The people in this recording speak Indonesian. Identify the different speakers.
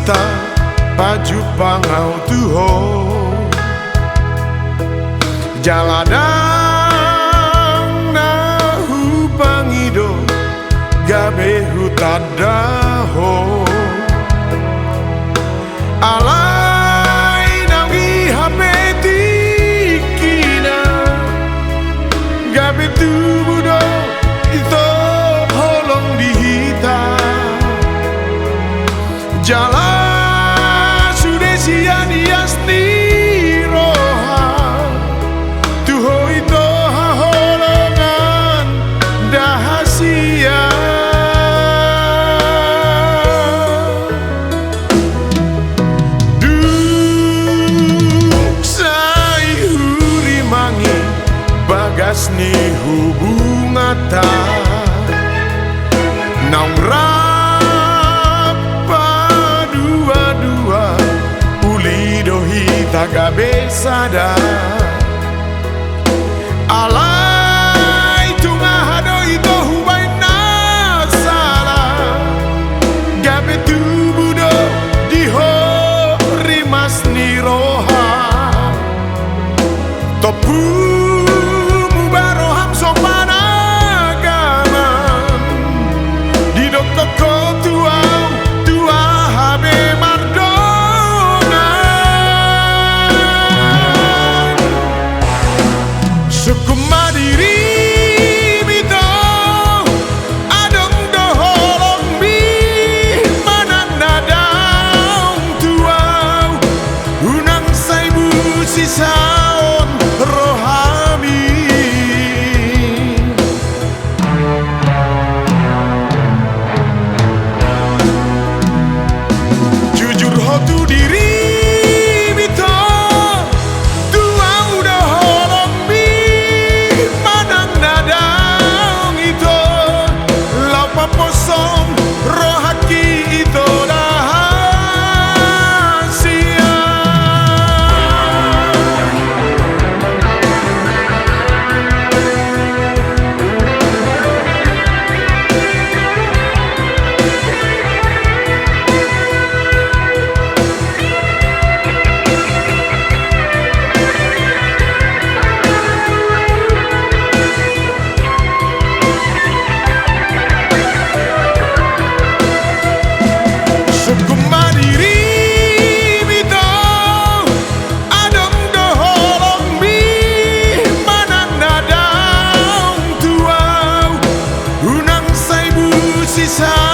Speaker 1: ta baju pangau tuho jaladang nahu pangido gabe hutadaho alai nangi hapeti kina gabe tubudo ito holong dihita jala sudah sianias ni roha tuho ito haholongan dahasia duk sai huri mangi bagas ni hubungata naung taga besada alai tunga hado ito hubai nasala gabe tubudo diho rimas ni roha topu mubaroham sopanagaman di dokoko tua habe mardo Sukumadiri mito adong doholong mi manang nadaung tuau unang saibu sisaon rohami jujur hotu diri sisa